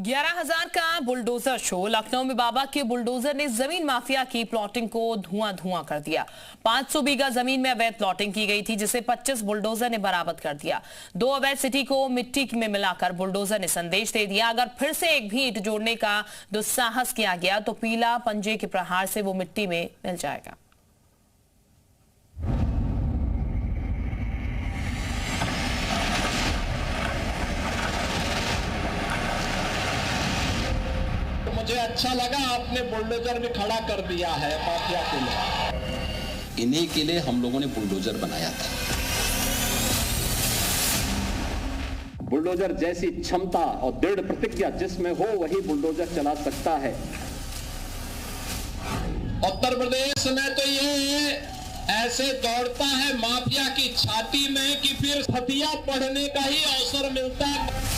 11,000 का bulldozer show. Lucknow में बाबा के बुलडोजर ने जमीन माफिया की प्लॉटिंग को धुआं धुआं कर दिया। 500 बीघा जमीन में अवैध प्लॉटिंग की गई थी, जिसे 25 बुलडोजर ने बरामद कर दिया। 2 अवैध सिटी को मिट्टी में मिलाकर बुलडोजर ने संदेश दे दिया, अगर फिर से एक भी ईंट जोड़ने का दुस्साहस किया गया तो पीला पंजे के प्रहार से वो मिट्टी में मिल जाएगा। मुझे अच्छा लगा आपने बुलडोजर भी खड़ा कर दिया है माफिया के लिए। इन्हीं के लिए हम लोगों ने बुलडोजर बनाया था। बुलडोजर जैसी क्षमता और दृढ़ प्रतिज्ञा जिसमें हो वही बुलडोजर चला सकता है। उत्तर प्रदेश में तो ये ऐसे दौड़ता है माफिया की छाती में कि फिर हथिया पढ़ने का ही अवसर मिलता है।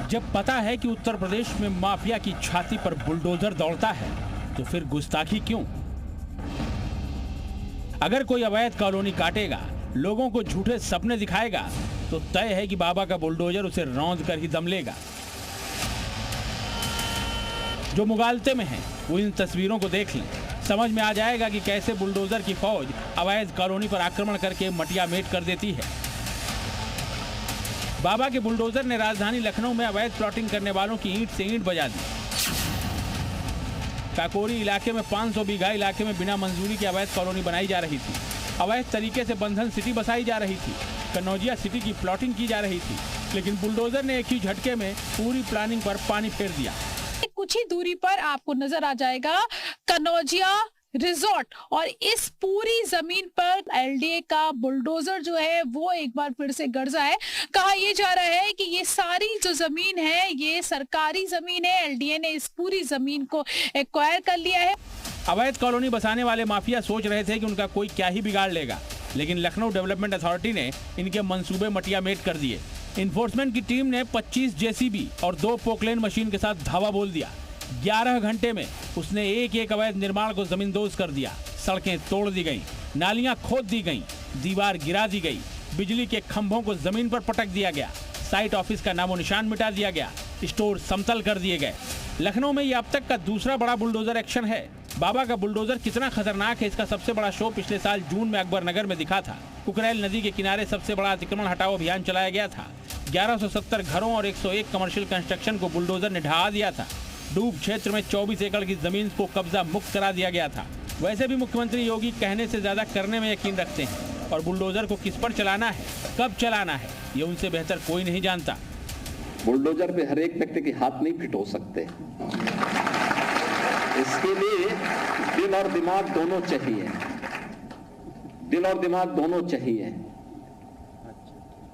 जब पता है कि उत्तर प्रदेश में माफिया की छाती पर बुलडोजर दौड़ता है तो फिर गुस्ताखी क्यों? अगर कोई अवैध कॉलोनी काटेगा, लोगों को झूठे सपने दिखाएगा तो तय है कि बाबा का बुलडोजर उसे रौंद कर ही दम लेगा। जो मुगालते में हैं वो इन तस्वीरों को देख लें, समझ में आ जाएगा कि कैसे बुलडोजर की फौज अवैध कॉलोनी पर आक्रमण करके मटिया मेट कर देती है। बाबा के बुलडोजर ने राजधानी लखनऊ में अवैध प्लॉटिंग करने वालों की ईंट से ईंट बजा दी। काकोरी इलाके में 500 बीघा इलाके में बिना मंजूरी के अवैध कॉलोनी बनाई जा रही थी। अवैध तरीके से बंधन सिटी बसाई जा रही थी। कन्नौजिया सिटी की प्लॉटिंग की जा रही थी, लेकिन बुलडोजर ने एक ही झटके में पूरी प्लानिंग पर पानी फेर दिया। कुछ ही दूरी पर आपको नजर आ जाएगा कन्नौजिया रिजॉर्ट, और इस पूरी जमीन पर एलडीए का बुलडोजर जो है वो एक बार फिर से गरजा है। कहा यह जा रहा है कि ये सारी जो जमीन है ये सरकारी जमीन है, एलडीए ने इस पूरी जमीन को एक्वायर कर लिया है। अवैध कॉलोनी बसाने वाले माफिया सोच रहे थे कि उनका कोई क्या ही बिगाड़ लेगा, लेकिन लखनऊ डेवलपमेंट अथॉरिटी ने इनके मंसूबे मटिया मेट कर दिए। इन्फोर्समेंट की टीम ने 25 जेसीबी और 2 पोकलेन मशीन के साथ धावा बोल दिया। 11 घंटे में उसने एक एक अवैध निर्माण को जमींदोज कर दिया। सड़कें तोड़ दी गईं, नालियां खोद दी गईं, दीवार गिरा दी गई, बिजली के खंभों को जमीन पर पटक दिया गया, साइट ऑफिस का नामो निशान मिटा दिया गया, स्टोर समतल कर दिए गए। लखनऊ में यह अब तक का दूसरा बड़ा बुलडोजर एक्शन है। बाबा का बुलडोजर कितना खतरनाक है, इसका सबसे बड़ा शो पिछले साल जून में अकबर नगर में दिखा था। कुकरेल नदी के किनारे सबसे बड़ा अतिक्रमण हटाओ अभियान चलाया गया था। 1170 घरों और 101 कमर्शियल कंस्ट्रक्शन को बुलडोजर ने ढहा दिया था। डूब क्षेत्र में 24 एकड़ की जमीन को कब्जा मुक्त करा दिया गया था। वैसे भी मुख्यमंत्री योगी कहने से ज्यादा करने में यकीन रखते हैं, और बुलडोजर को किस पर चलाना है, कब चलाना है, ये उनसे बेहतर कोई नहीं जानता। बुलडोजर पे हर एक व्यक्ति के हाथ नहीं फिट हो सकते। इसके लिए दिल और दिमाग दोनों चाहिए। दिल और दिमाग दोनों चाहिए।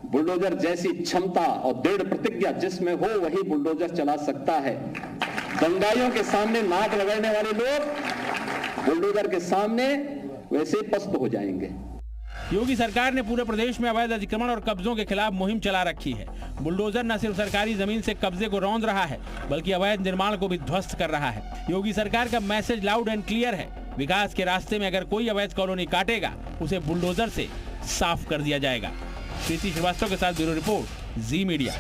बुलडोजर जैसी क्षमता और दृढ़ प्रतिज्ञा जिसमें हो वही बुलडोजर चला सकता है। दंगाइयों के सामने नाक लगाने वाले लोग बुलडोजर के सामने वैसे पस्त हो जाएंगे। योगी सरकार ने पूरे प्रदेश में अवैध अतिक्रमण और कब्जों के खिलाफ मुहिम चला रखी है। बुलडोजर न सिर्फ सरकारी जमीन से कब्जे को रौंद रहा है, बल्कि अवैध निर्माण को भी ध्वस्त कर रहा है। योगी सरकार का मैसेज लाउड एंड क्लियर है, विकास के रास्ते में अगर कोई अवैध कॉलोनी काटेगा उसे बुलडोजर से साफ कर दिया जाएगा। प्रीति श्रीवास्तव के साथ ब्यूरो रिपोर्ट, जी मीडिया।